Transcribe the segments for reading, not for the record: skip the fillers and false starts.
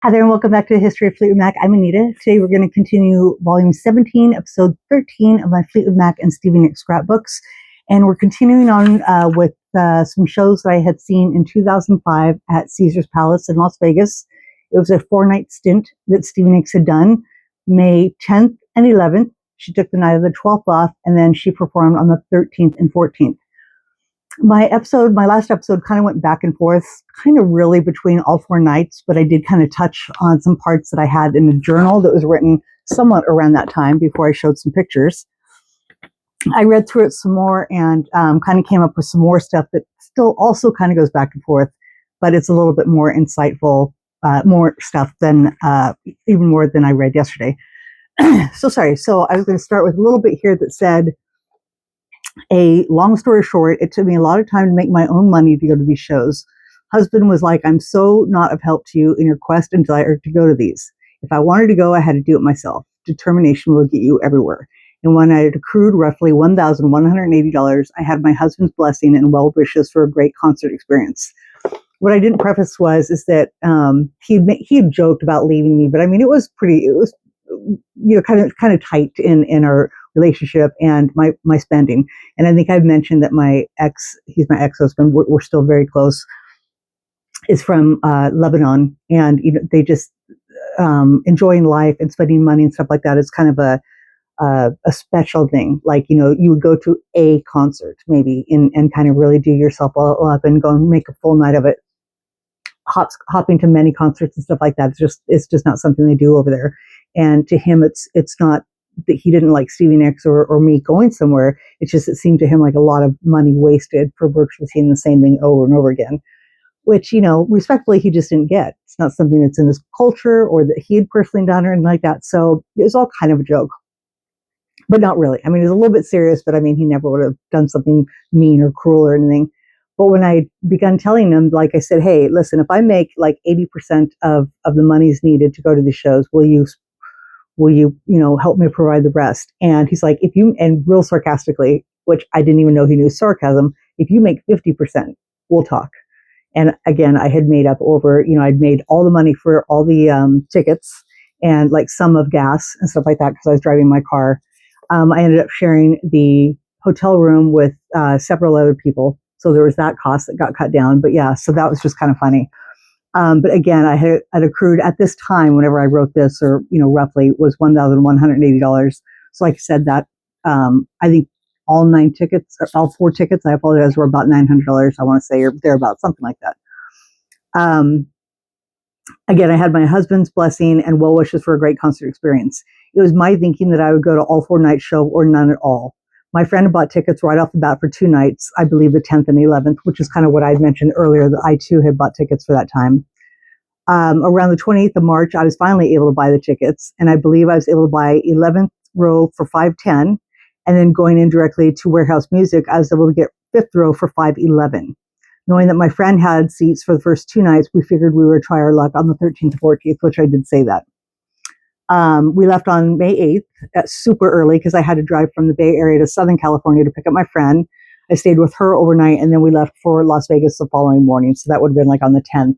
Hi there, and welcome back to the History of Fleetwood Mac. I'm Anita. Today we're going to continue Volume 17, Episode 13 of my Fleetwood Mac and Stevie Nicks scrapbooks. And we're continuing on with some shows that I had seen in 2005 at Caesar's Palace in Las Vegas. It was a 4-night stint that Stevie Nicks had done, May 10th and 11th. She took the night of the 12th off, and then she performed on the 13th and 14th. My last episode kind of went back and forth, kind of really between all 4 nights, but I did kind of touch on some parts that I had in a journal that was written somewhat around that time before I showed some pictures. I read through it some more and kind of came up with some more stuff that still also kind of goes back and forth, but it's a little bit more insightful, more stuff than even more than I read yesterday. So I was going to start with a little bit here that said, a long story short, it took me a lot of time to make my own money to go to these shows. Husband was like, I'm so not of help to you in your quest and desire to go to these. If I wanted to go, I had to do it myself. Determination will get you everywhere. And when I had accrued roughly $1,180, I had my husband's blessing and well wishes for a great concert experience. What I didn't preface is that he had joked about leaving me, but I mean, it was kind of tight in our relationship and my spending. And I think I've mentioned that he's my ex-husband, we're still very close, is from Lebanon, and they just enjoying life and spending money and stuff like that is kind of a special thing. Like, you would go to a concert maybe and kind of really do yourself all up and go and make a full night of it. Hopping to many concerts and stuff like that, it's just not something they do over there. And to him, it's not that he didn't like Stevie Nicks or me going somewhere. It's just, it seemed to him like a lot of money wasted for virtually seeing the same thing over and over again, which, respectfully, he just didn't get. It's not something that's in his culture or that he had personally done or anything like that. So it was all kind of a joke, but not really. I mean, it was a little bit serious, but I mean, he never would have done something mean or cruel or anything. But when I began telling him, like I said, hey, listen, if I make like 80% of the monies needed to go to the shows, will you help me provide the rest? And he's like, and real sarcastically, which I didn't even know he knew sarcasm, if you make 50%, we'll talk. And again, I had made up I'd made all the money for all the tickets and like some of gas and stuff like that because I was driving my car. I ended up sharing the hotel room with several other people. So there was that cost that got cut down. But yeah, so that was just kind of funny. But again, I had accrued at this time, whenever I wrote this, or, roughly was $1,180. So like I said, that I think all 4 tickets, I apologize, were about $900. I want to say, or thereabout, something like that. Again, I had my husband's blessing and well wishes for a great concert experience. It was my thinking that I would go to all 4 night show or none at all. My friend had bought tickets right off the bat for 2 nights, I believe the 10th and 11th, which is kind of what I had mentioned earlier, that I too had bought tickets for that time. Around the 28th of March, I was finally able to buy the tickets, and I believe I was able to buy 11th row for $510, and then going in directly to Warehouse Music, I was able to get 5th row for $511. Knowing that my friend had seats for the first 2 nights, we figured we would try our luck on the 13th and 14th, which I did say that. We left on May 8th, super early, because I had to drive from the Bay Area to Southern California to pick up my friend. I stayed with her overnight, and then we left for Las Vegas the following morning. So that would have been like on the 10th.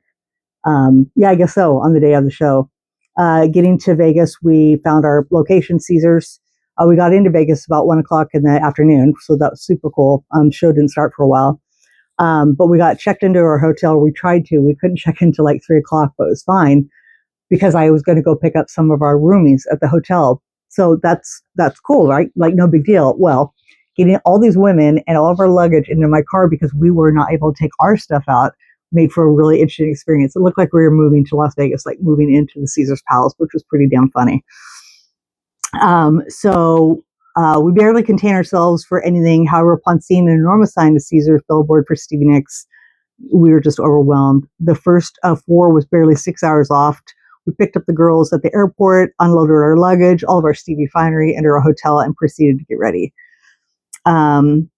I guess so, on the day of the show. Getting to Vegas, we found our location, Caesars. We got into Vegas about 1 o'clock in the afternoon, so that was super cool. Show didn't start for a while. But we got checked into our hotel. We couldn't check into like 3 o'clock, but it was fine, because I was going to go pick up some of our roomies at the hotel. So that's cool, right? Like, no big deal. Well, getting all these women and all of our luggage into my car because we were not able to take our stuff out made for a really interesting experience. It looked like we were moving to Las Vegas, like moving into the Caesar's Palace, which was pretty damn funny. We barely contained ourselves for anything. However, upon seeing an enormous sign of Caesar's billboard for Stevie Nicks, we were just overwhelmed. The first of 4 was barely 6 hours off. We picked up the girls at the airport, unloaded our luggage, all of our Stevie finery, into our hotel, and proceeded to get ready. And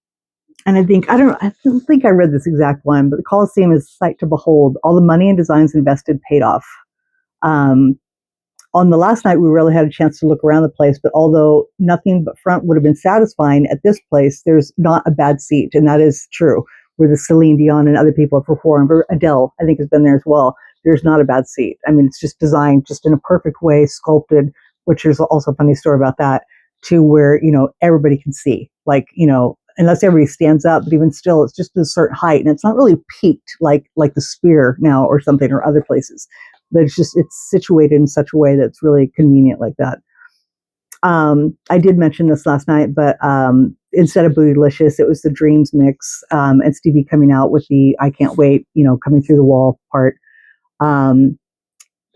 I don't think I read this exact one, but the Coliseum is a sight to behold. All the money and designs invested paid off. On the last night, we really had a chance to look around the place, but although nothing but front would have been satisfying, at this place, there's not a bad seat, and that is true, where the Celine Dion and other people have performed, or Adele, I think, has been there as well. there's not a bad seat. I mean, it's just designed just in a perfect way, sculpted, which is also a funny story about that, to where, everybody can see. Like, unless everybody stands up, but even still, it's just a certain height, and it's not really peaked like the Sphere now or something, or other places. But it's situated in such a way that's really convenient like that. I did mention this last night, but instead of Bootylicious, it was the Dreams mix, and Stevie coming out with the I Can't Wait, coming through the wall part.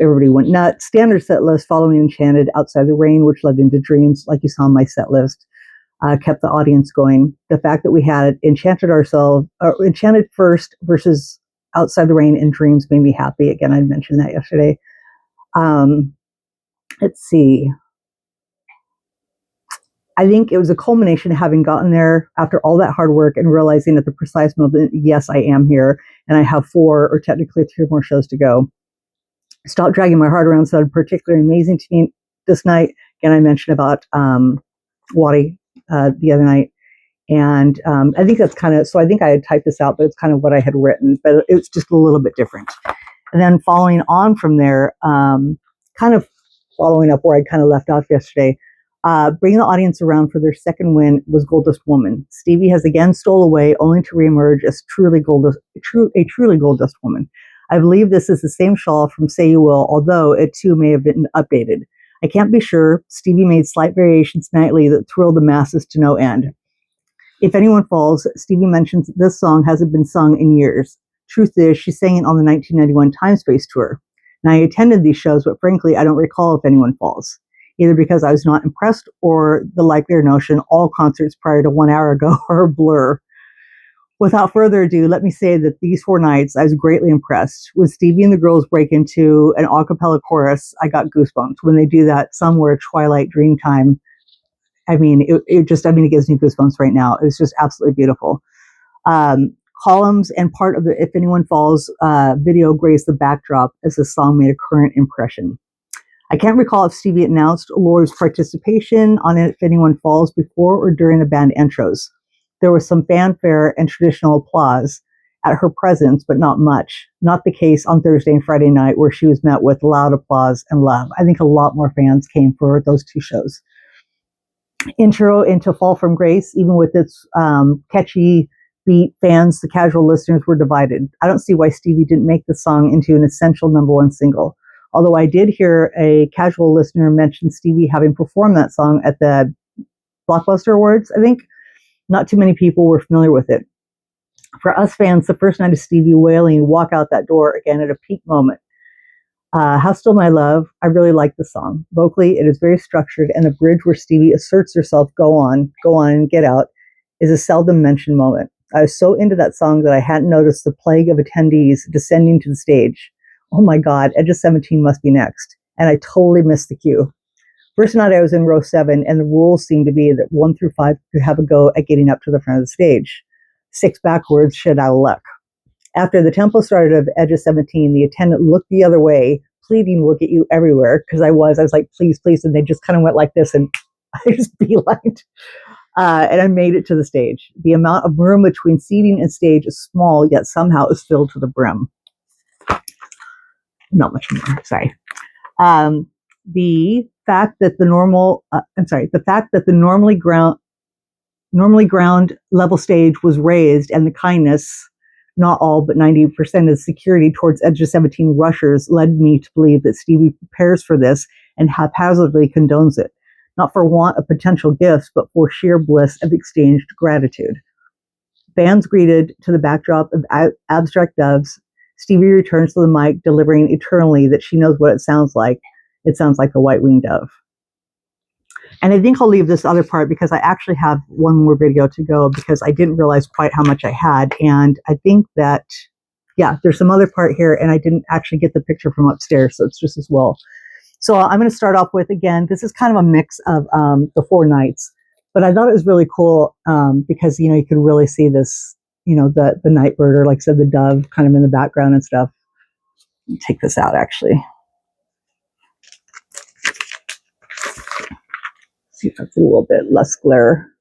Everybody went nuts. Standard set list following Enchanted, Outside the Rain, which led into Dreams, like you saw on my set list, kept the audience going. The fact that we had Enchanted first versus Outside the Rain and Dreams made me happy. Again, I mentioned that yesterday. Let's see. I think it was a culmination of having gotten there after all that hard work and realizing at the precise moment, yes, I am here, and I have 4 or technically 3 more shows to go. Stop Dragging My Heart Around sounded particularly amazing to me this night. Again, I mentioned about Wadi the other night, and I think that's kind of, so I think I had typed this out, but it's kind of what I had written, but it's just a little bit different. And then following on from there, kind of following up where I kind of left off yesterday, bringing the audience around for their second win was Goldust Woman. Stevie has again stole away, only to reemerge as a truly Goldust Woman. I believe this is the same shawl from Say You Will, although it too may have been updated. I can't be sure. Stevie made slight variations nightly that thrilled the masses to no end. If Anyone Falls, Stevie mentions this song hasn't been sung in years. Truth is, she sang it on the 1991 Time Space Tour. Now, I attended these shows, but frankly, I don't recall If Anyone Falls, either because I was not impressed or the likelier notion all concerts prior to 1 hour ago are a blur. Without further ado, let me say that these 4 nights, I was greatly impressed. When Stevie and the girls break into an a cappella chorus, I got goosebumps. When they do that Somewhere Twilight Dreamtime, it gives me goosebumps right now. It was just absolutely beautiful. Columns and part of the If Anyone Falls video graced the backdrop as the song made a current impression. I can't recall if Stevie announced Laura's participation on If Anyone Falls before or during the band intros. There was some fanfare and traditional applause at her presence, but not much. Not the case on Thursday and Friday night, where she was met with loud applause and love. I think a lot more fans came for those 2 shows. Intro into Fall from Grace, even with its catchy beat, fans, the casual listeners were divided. I don't see why Stevie didn't make the song into an essential #1 single. Although I did hear a casual listener mention Stevie having performed that song at the Blockbuster Awards, I think. Not too many people were familiar with it. For us fans, the first night of Stevie wailing walk out that door again at a peak moment. How Still My Love, I really like the song. Vocally, it is very structured, and the bridge where Stevie asserts herself, go on and get out, is a seldom mentioned moment. I was so into that song that I hadn't noticed the plague of attendees descending to the stage. Oh my God, Edge of 17 must be next. And I totally missed the cue. First night I was in row 7, and the rules seemed to be that 1 through 5 could have a go at getting up to the front of the stage. 6 backwards, shit out of luck. After the tempo started of Edge of 17, the attendant looked the other way, pleading, we'll get you everywhere, because I was like, please, please, and they just kind of went like this, and I just beelined. And I made it to the stage. The amount of room between seating and stage is small, yet somehow is filled to the brim. Not much more, sorry. The fact that the normally ground level stage was raised, and the kindness, not all but 90% of the security towards Edge of 17 rushers, led me to believe that Stevie prepares for this and haphazardly condones it, not for want of potential gifts, but for sheer bliss of exchanged gratitude. Fans greeted to the backdrop of Abstract Doves. Stevie returns to the mic, delivering eternally that she knows what it sounds like. It sounds like a white-winged dove. And I think I'll leave this other part because I actually have one more video to go, because I didn't realize quite how much I had. And I think that, there's some other part here, and I didn't actually get the picture from upstairs, so it's just as well. So I'm going to start off with, again, this is kind of a mix of the 4 nights. But I thought it was really cool because, you could really see this, the night bird, or like I said, the dove kind of in the background and stuff. Let me take this out, actually. See if that's a little bit less glare.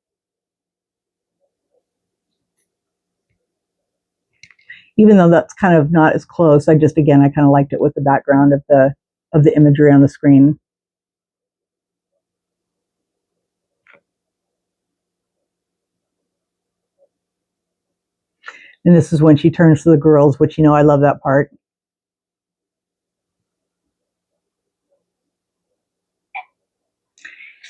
even though that's kind of not as close. I kind of liked it with the background of the imagery on the screen. And this is when she turns to the girls, which, I love that part.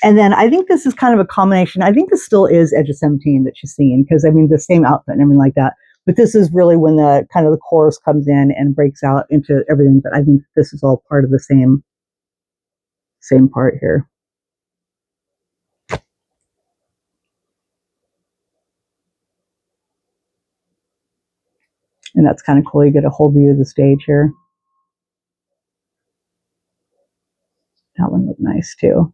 And then I think this is kind of a combination. I think this still is Edge of 17 that she's singing, because I mean, the same outfit and everything like that. But this is really when the kind of the chorus comes in and breaks out into everything. But I think this is all part of the same part here. And that's kind of cool. You get a whole view of the stage here. That one looked nice too.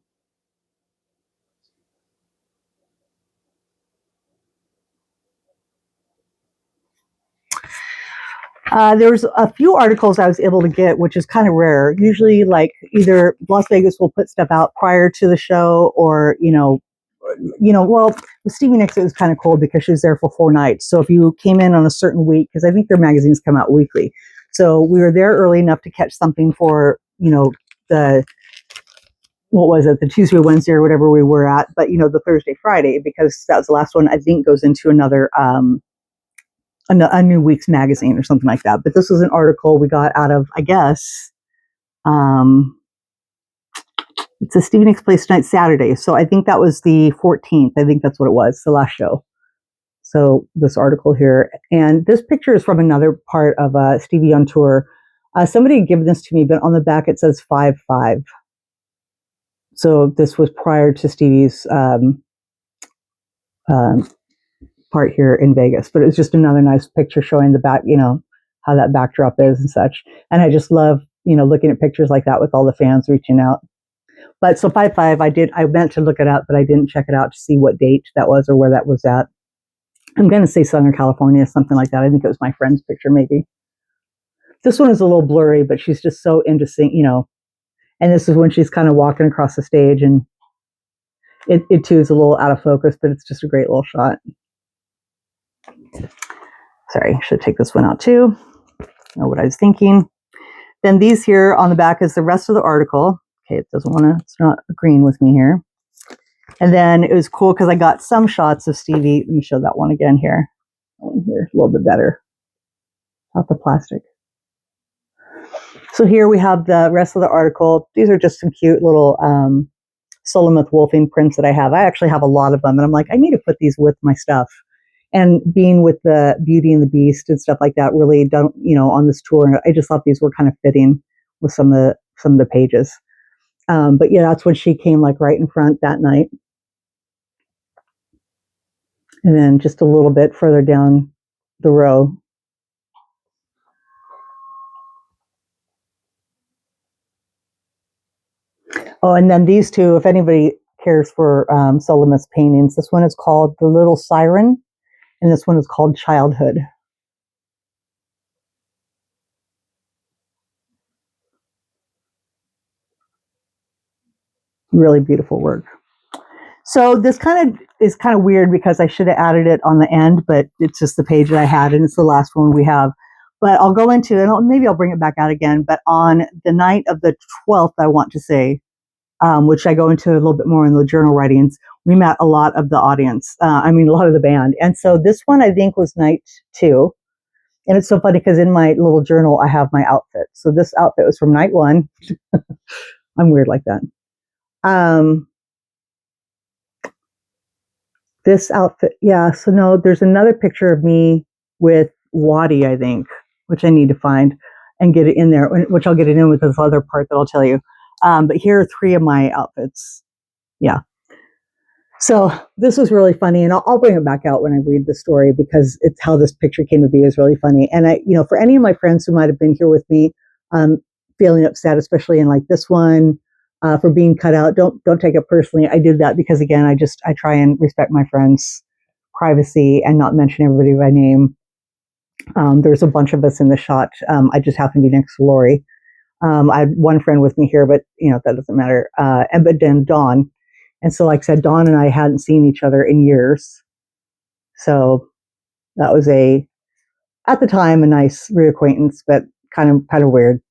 There was a few articles I was able to get, which is kind of rare. Usually, like either Las Vegas will put stuff out prior to the show, or well, with Stevie Nicks it was kind of cool because she was there for 4 nights. So if you came in on a certain week, because I think their magazines come out weekly, so we were there early enough to catch something for the what was it, the Tuesday, Wednesday, or whatever we were at, but the Thursday, Friday, because that was the last one. I think goes into another. A new week's magazine or something like that. But this was an article we got out of, I guess, it's a Stevie Nicks Place Tonight Saturday. So I think that was the 14th. I think that's what it was, the last show. So this article here. And this picture is from another part of Stevie on tour. Somebody had given this to me, but on the back it says 5-5. So this was prior to Stevie's part here in Vegas, but it was just another nice picture showing the back, how that backdrop is and such. And I just love, looking at pictures like that with all the fans reaching out. But so 5-5, I meant to look it up, but I didn't check it out to see what date that was or where that was at. I'm going to say Southern California, something like that. I think it was my friend's picture, maybe. This one is a little blurry, but she's just so into singing, and this is when she's kind of walking across the stage, and it too is a little out of focus, but it's just a great little shot. Sorry, should take this one out too. Know what I was thinking. Then these here on the back is the rest of the article. Okay, it's not agreeing with me here. And then it was cool because I got some shots of Stevie. Let me show that one again here. That one here, a little bit better. Not the plastic. So here we have the rest of the article. These are just some cute little Solomith Wolfing prints that I have. I actually have a lot of them, and I'm like, I need to put these with my stuff. And being with the Beauty and the Beast and stuff like that, really don't, on this tour, I just thought these were kind of fitting with some of the pages. But yeah, that's when she came like right in front that night. And then just a little bit further down the row. Oh, and then these two, if anybody cares for Solomith's paintings, this one is called The Little Siren, and this one is called Childhood. Really beautiful work. So this is kind of weird because I should have added it on the end, but it's just the page that I had, and it's the last one we have. But I'll go into, and maybe I'll bring it back out again, but on the night of the 12th, I want to say, which I go into a little bit more in the journal writings, we met a lot of the audience. A lot of the band. And so this one, I think, was night 2. And it's so funny because in my little journal, I have my outfit. So this outfit was from night 1. I'm weird like that. This outfit, yeah. So no, there's another picture of me with Waddy, I think, which I need to find and get it in there, which I'll get it in with this other part that I'll tell you. But here are 3 of my outfits. Yeah. So this was really funny, and I'll bring it back out when I read the story because it's how this picture came to be is really funny. And I, for any of my friends who might have been here with me, feeling upset, especially in like this one, for being cut out, don't take it personally. I did that because again, I try and respect my friends' privacy and not mention everybody by name. There's a bunch of us in the shot. I just happen to be next to Lori. I had one friend with me here, but that doesn't matter. But then Dawn. And so, like I said, Dawn and I hadn't seen each other in years. So that was a at the time, a nice reacquaintance, but kind of weird.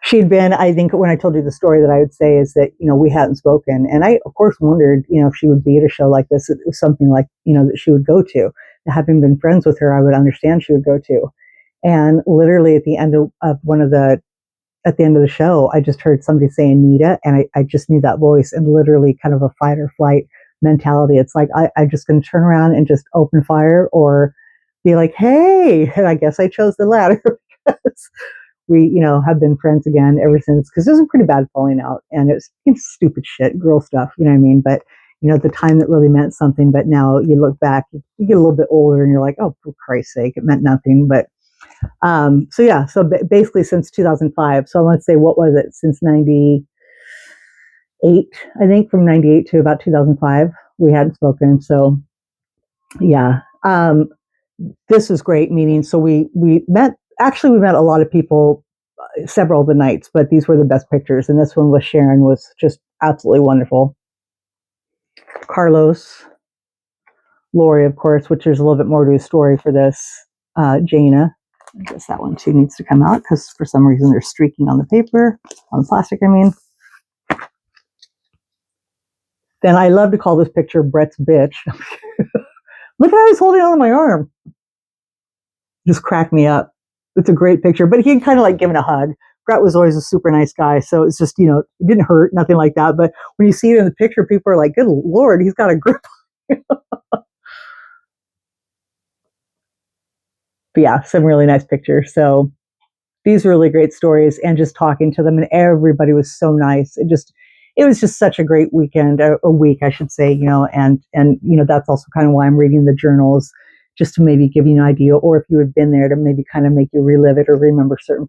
She'd been, I think, when I told you the story that I would say is that, we hadn't spoken. And I, of course, wondered, if she would be at a show like this. It was something like, that she would go to. Having been friends with her, I would understand she would go to. And literally at the end of at the end of the show, I just heard somebody say Anita, and I just knew that voice, and literally kind of a fight or flight mentality. It's like, I'm just going to turn around and just open fire or be like, hey, and I guess I chose the latter because we, have been friends again ever since, because there's a pretty bad falling out, and it's stupid shit, girl stuff, you know what I mean? But, at the time that really meant something, but now you look back, you get a little bit older and you're like, oh, for Christ's sake, it meant nothing. But so basically since 2005. So I want to say, what was it, since 98, I think, from 98 to about 2005, we hadn't spoken. So yeah, this was great meeting. So we met a lot of people several of the nights, but these were the best pictures. And this one with Sharon was just absolutely wonderful. Carlos, Lori, of course, which there's a little bit more to a story for this. Jana, I guess that one too needs to come out because for some reason they're streaking on the paper, on the plastic, I mean. Then I love to call this picture Brett's bitch. Look at how he's holding on my arm. Just cracked me up. It's a great picture, but he had kind of like given a hug. Brett was always a super nice guy, so it's just, it didn't hurt, nothing like that. But when you see it in the picture, people are like, good Lord, he's got a grip. But yeah, some really nice pictures. So these really great stories, and just talking to them, and everybody was so nice. It was just such a great weekend, a week, I should say, and that's also kind of why I'm reading the journals, just to maybe give you an idea, or if you had been there, to maybe kind of make you relive it or remember certain,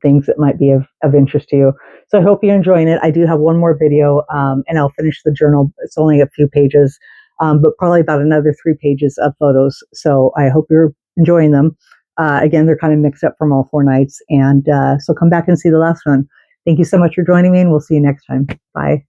things that might be of interest to you. So I hope you're enjoying it. I do have one more video, and I'll finish the journal. It's only a few pages, but probably about another 3 pages of photos. So I hope you're enjoying them. Again, they're kind of mixed up from all 4 nights. And so come back and see the last one. Thank you so much for joining me, and we'll see you next time. Bye.